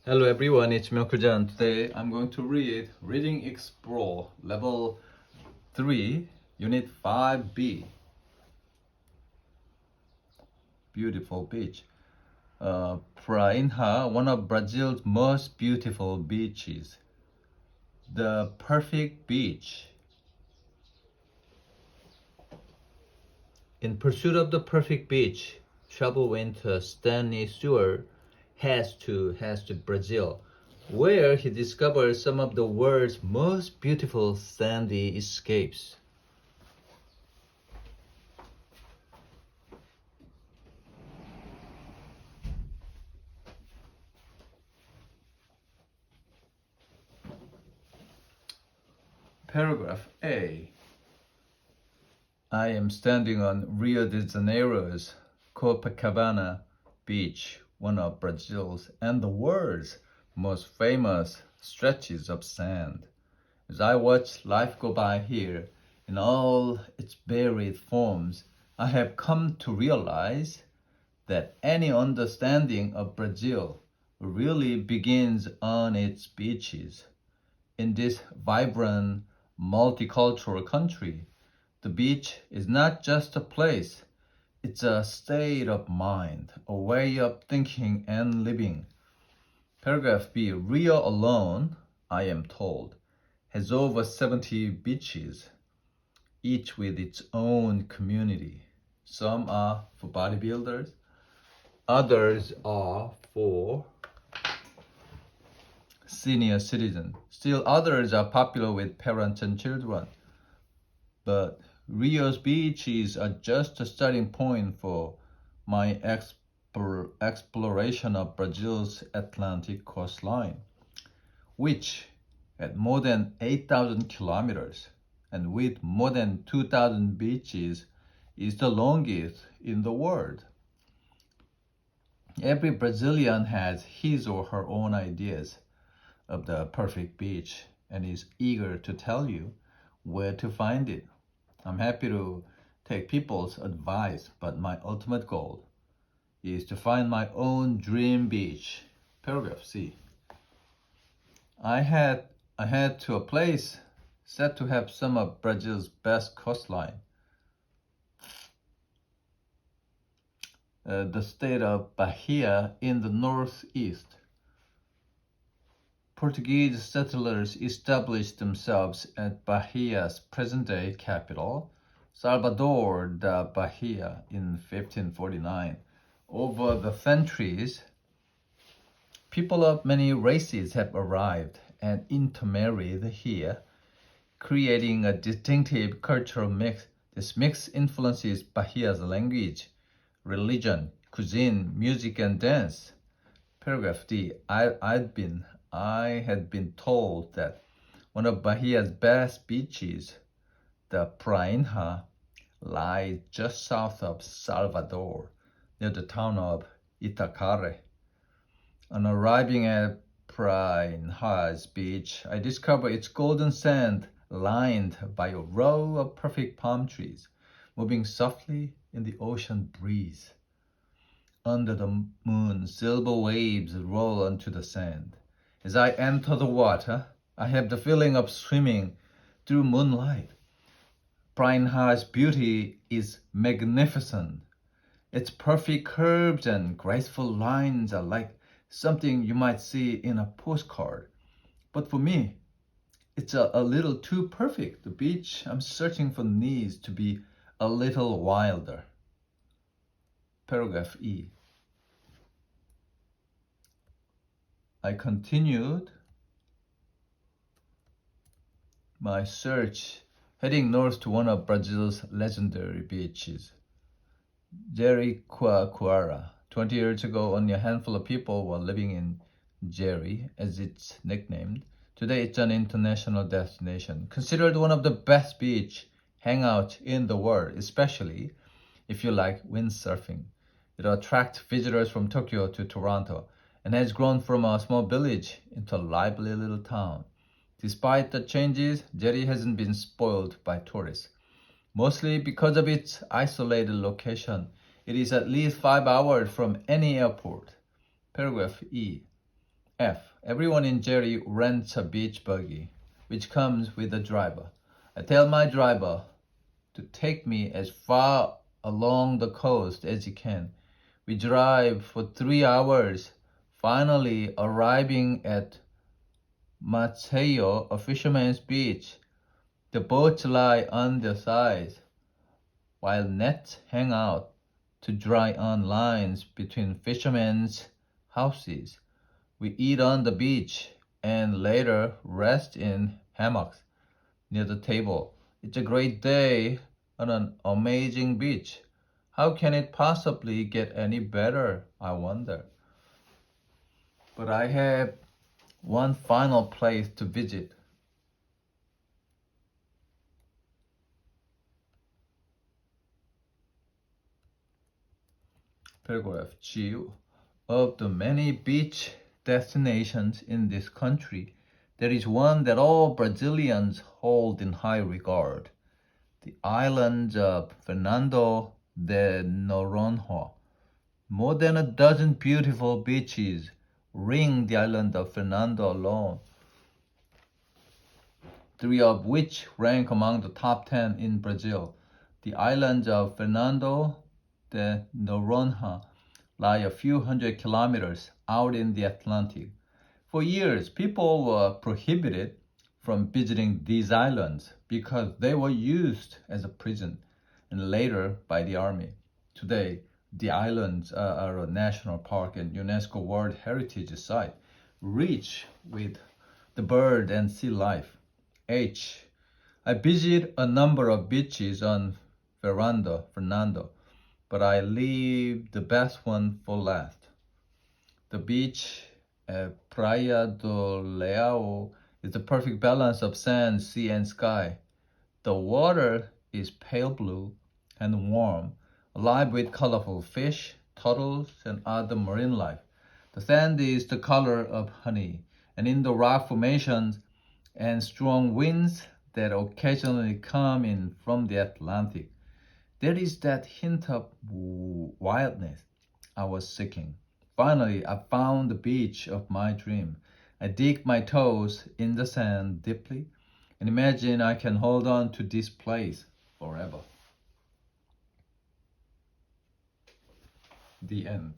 Hello everyone, it's Myokujan. Today I'm going to read Reading Explore Level 3, Unit 5B. Beautiful beach. Prainha, one of Brazil's most beautiful beaches. The perfect beach. In pursuit of the perfect beach, travel winter Stanley Stewart has to Brazil, where he discovers some of the world's most beautiful sandy escapes. Paragraph A. I am standing on Rio de Janeiro's Copacabana beach, one of Brazil's and the world's most famous stretches of sand. As I watch life go by here in all its varied forms, I have come to realize that any understanding of Brazil really begins on its beaches. In this vibrant, multicultural country, the beach is not just a place, it's a state of mind, a way of thinking and living. Paragraph B. Rio alone, I am told, has over 70 beaches, each with its own community. Some are for bodybuilders, others are for senior citizens. Still others are popular with parents and children. But Rio's beaches are just a starting point for my exploration of Brazil's Atlantic coastline, which, at more than 8,000 kilometers and with more than 2,000 beaches, is the longest in the world. Every Brazilian has his or her own ideas of the perfect beach and is eager to tell you where to find it. I'm happy to take people's advice, but my ultimate goal is to find my own dream beach. Paragraph C. I head to a place said to have some of Brazil's best coastline. The state of Bahia in the northeast. Portuguese settlers established themselves at Bahia's present-day capital, Salvador da Bahia, in 1549. Over the centuries, people of many races have arrived and intermarried here, creating a distinctive cultural mix. This mix influences Bahia's language, religion, cuisine, music, and dance. Paragraph D. I had been told that one of Bahia's best beaches, the Prainha, lies just south of Salvador, near the town of Itacare. On arriving at Prainha's beach, I discovered its golden sand lined by a row of perfect palm trees, moving softly in the ocean breeze. Under the moon, silver waves roll onto the sand. As I enter the water, I have the feeling of swimming through moonlight. Prainha's beauty is magnificent. Its perfect curves and graceful lines are like something you might see in a postcard. But for me, it's a little too perfect. The beach I'm searching for needs to be a little wilder. Paragraph E. I continued my search, heading north to one of Brazil's legendary beaches, Jericoacoara. 20 years ago, only a handful of people were living in Jeri, as it's nicknamed. Today, it's an international destination, considered one of the best beach hangouts in the world, especially if you like windsurfing. It attracts visitors from Tokyo to Toronto and has grown from a small village into a lively little town. Despite the changes, Jeri hasn't been spoiled by tourists. Mostly because of its isolated location, it is at least 5 hours from any airport. Paragraph E. F. Everyone in Jerry rents a beach buggy, which comes with a driver. I tell my driver to take me as far along the coast as he can. We drive for 3 hours, finally arriving at Mateo, a fisherman's beach. The boats lie on their sides, while nets hang out to dry on lines between fishermen's houses. We eat on the beach and later rest in hammocks near the table. It's a great day on an amazing beach. How can it possibly get any better, I wonder? But I have one final place to visit. Paragraph G. Of the many beach destinations in this country, there is one that all Brazilians hold in high regard: the islands of Fernando de Noronha. More than a dozen beautiful beaches ring the island of Fernando alone, three of which rank among the top 10 in Brazil. The islands of Fernando de Noronha lie a few hundred kilometers out in the Atlantic. For years, people were prohibited from visiting these islands because they were used as a prison and later by the army. Today, the islands are a national park and UNESCO World Heritage Site, rich with the bird and sea life. H. I visit a number of beaches on Fernando, but I leave the best one for last. The beach at Praia do Leão is the perfect balance of sand, sea, and sky. The water is pale blue and warm, alive with colorful fish, turtles, and other marine life. The sand is the color of honey, and in the rock formations and strong winds that occasionally come in from the Atlantic, there is that hint of wildness I was seeking. Finally, I found the beach of my dream. I dig my toes in the sand deeply and imagine I can hold on to this place forever. The end.